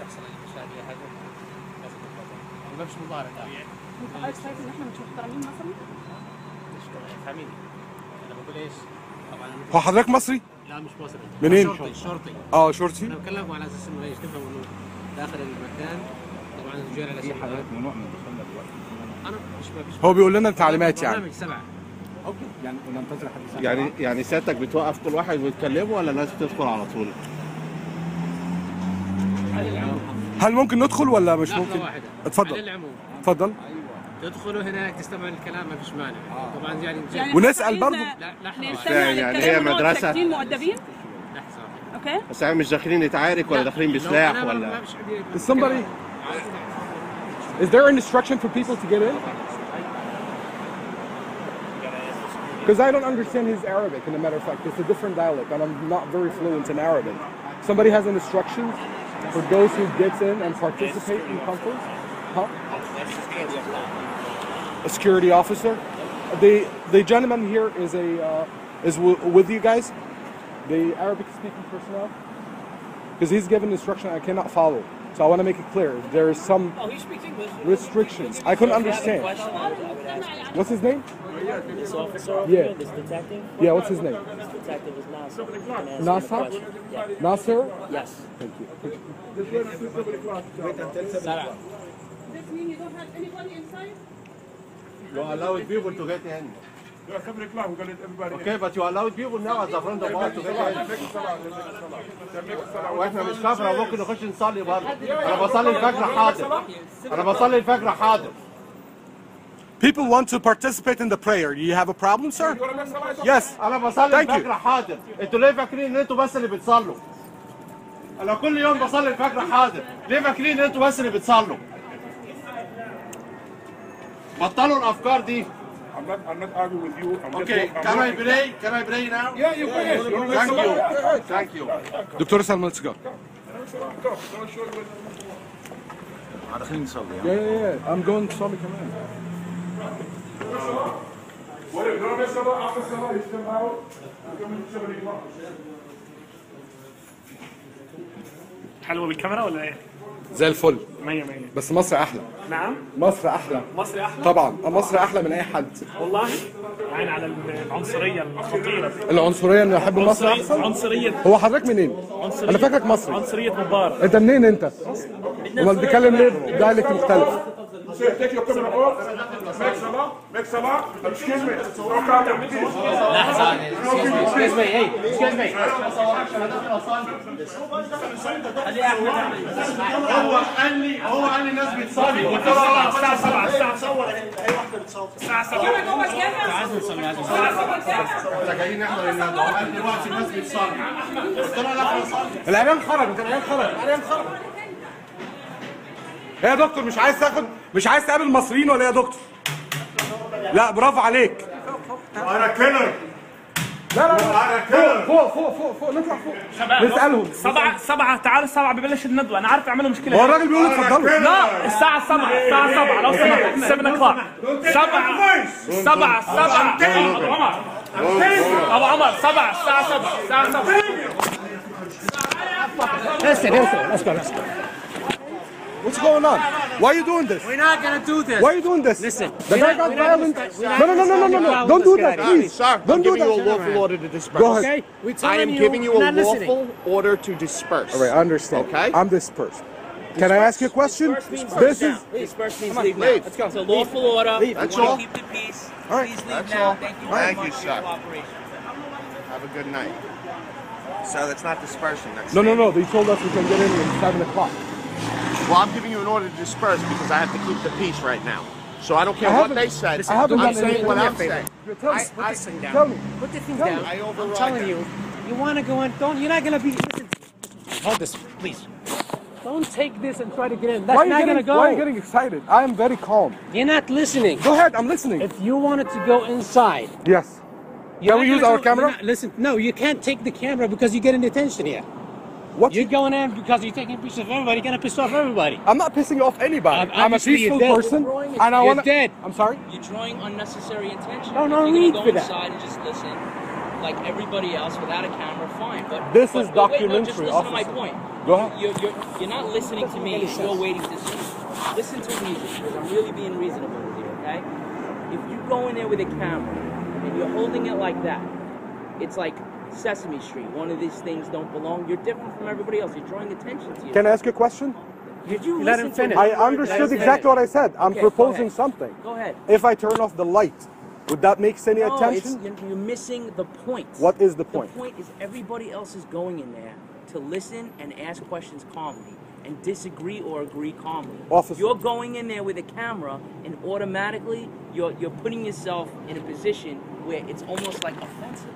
تحصل المشاكل هذا ما فيش مظاهرة طبيعي. انت عايز شايف ان احنا مش محترمين مصري؟ فاهميني؟ انا بقول ايش؟ طبعا هو حضرتك مصري؟ لا مش مصري. منين؟ شرطي. شرطي؟ انا بكلمكم على اساس انه ايش تفهموا انه داخل المكان طبعا الرجال على في حضرتك ممنوع من دخولنا دلوقتي. انا مش هو بيقول لنا التعليمات يعني. برنامج 7. اوكي يعني ننتظر حد يسأل. يعني سيادتك بتوقف كل واحد وتكلمه ولا الناس بتدخل على طول؟ هل ممكن ندخل ولا مش لحظة ممكن؟ واحدة. اتفضل. على العموم اتفضل. تدخلوا هناك تستمعوا الكلام ما فيش مانع. طبعا يعني ونسأل برضه. لا لحظة يعني هي مدرسة. ساكتين مؤدبين؟ لحظة اوكي. بس احنا مش داخلين نتعارك ولا داخلين بسلاح ولا Is somebody... Is there an instruction for people to get in? Because I don't understand his Arabic, in a matter of fact. It's a different dialect, and I'm not very fluent in Arabic. Somebody has an instructions for those who gets in and participate in conference? Huh? A security officer? The gentleman here is with you guys? The Arabic speaking personnel? Because he's given instruction I cannot follow. So I want to make it clear. There is some restrictions. I couldn't understand. What's his name? This officer over Yeah. here, this detective? Yeah, what's his name? This detective is Nasser. Nasser? Yeah. Nasser? Yes. Thank you. Does this mean you don't have anybody inside? You allowed people to get in. Okay, but you allowed people now as a friend of ours to get in. واحنا مش كافرة ممكن نخش نصلي برضه. أنا بصلي الفجر حاضر. أنا بصلي الفجر حاضر. People want to participate in the prayer. Do you have a problem, sir? Yes. أنا بصلي Thank you. الفجر حاضر. أنتوا ليه فاكرين إن أنتوا بس اللي بتصلوا؟ أنا كل يوم بصلي الفجر حاضر. ليه فاكرين إن أنتوا بس اللي بتصلوا؟ بطلوا الأفكار دي. I'm not arguing with you. Okay, can I pray? Can I pray now? Yeah, you can. Thank you. Thank you. Dr. Salman, let's go. داخلين نصلي. Yeah. I'm going to Sali Command. After Salah, you come out. You come in 7 o'clock. حلوة بالكاميرا ولا ايه؟ زي الفل. 100 بس مصر أحلى. نعم؟ مصر أحلى. مصري احلى؟ طبعا مصر أحلى من أي حد. والله؟ يعني على العنصرية الخطيرة. العنصرية إنه يحب مصر أحسن؟ عنصرية. هو حضرتك منين؟ أنا فاكرك مصري. عنصرية مبارك. أنت منين أنت؟ أمال بتتكلم ليه بدايلكت مختلف؟ Take your camera off. Make Salah. Excuse me. Excuse me, hey, excuse me. هو قال لي الناس بتصلي. الساعة 7 الساعة 7 احنا جايين نحضر الندوة. قال دلوقتي الناس بتصلي. قلت له لا بصلي. الإعلام خرج. إيه يا دكتور مش عايز تقابل مصريين ولا إيه يا دكتور؟ لا برافو عليك. أنا كيلر. لا فوق نطلع فوق. نسألهم. 7 تعالوا 7 ببلش الندوة. أنا عارف يعملوا مشكلة. هو الراجل بيقول اتفضلوا. لا الساعة 7 لو سمحت 7 o'clock 7 أبو عمر 7 الساعة 7 Listen. What's going on? Why are you doing this? We're not gonna do this. Why are you doing this? Listen. The guy got violent. No. Don't do that, please. Sir, Don't do I'm giving you a that. lawful order to disperse. Go ahead. I am giving you a lawful order to disperse. All right, I understand. Okay. I'm dispersed. Can I ask you a question? This is... Disperse means leave now. Let's go. It's a lawful order. That's We want all. to keep the peace. All right. Please leave That's now. all. Thank you Thank very you, much for sir. your cooperation. Have a good night. So that's not dispersing. That's No. They told us we can get in at 7 o'clock. Well, I'm giving you an order to disperse because I have to keep the peace right now. So I don't care what they said. I haven't I'm done saying anything. what I'm saying. Tell me. Put this thing down. Tell me. Put the thing Tell down. me. I I'm override telling that. you, you want to go in. You're not gonna be. Listen. Hold this, please. Don't take this and try to get in. That's not gonna go. Why are you getting excited? I am very calm. You're not listening. Go ahead, I'm listening. If you wanted to go inside, Yes. Can we use our camera? Listen, no, you can't take the camera because you're getting detention here. What? You're going in because you're taking pictures of everybody. You're gonna piss off everybody. I'm not pissing off anybody. I'm a Obviously peaceful you're dead. person, and I want You're dead. I'm sorry. You're drawing unnecessary attention. No You're need gonna for go that. inside and just listen. like everybody else without a camera, fine. But This is wait, no, just documentary, listen to my officer. point. Go ahead. You're not listening to me. You're waiting to speak. Listen to reason, because I'm really being reasonable with you. Okay? If you go in there with a camera and you're holding it like that, it's like Sesame Street. One of these things don't belong. You're different from everybody else. You're drawing attention to you. Can I ask you a question? Did you Let listen him to finish. me? I understood exactly what I said. I'm Okay, go proposing ahead. something. Go ahead. If I turn off the light, would that make any No, attention? you're missing the point. What is the point? The point is everybody else is going in there to listen and ask questions calmly and disagree or agree calmly. Officer. You're going in there with a camera and automatically you're putting yourself in a position where it's almost like offensive.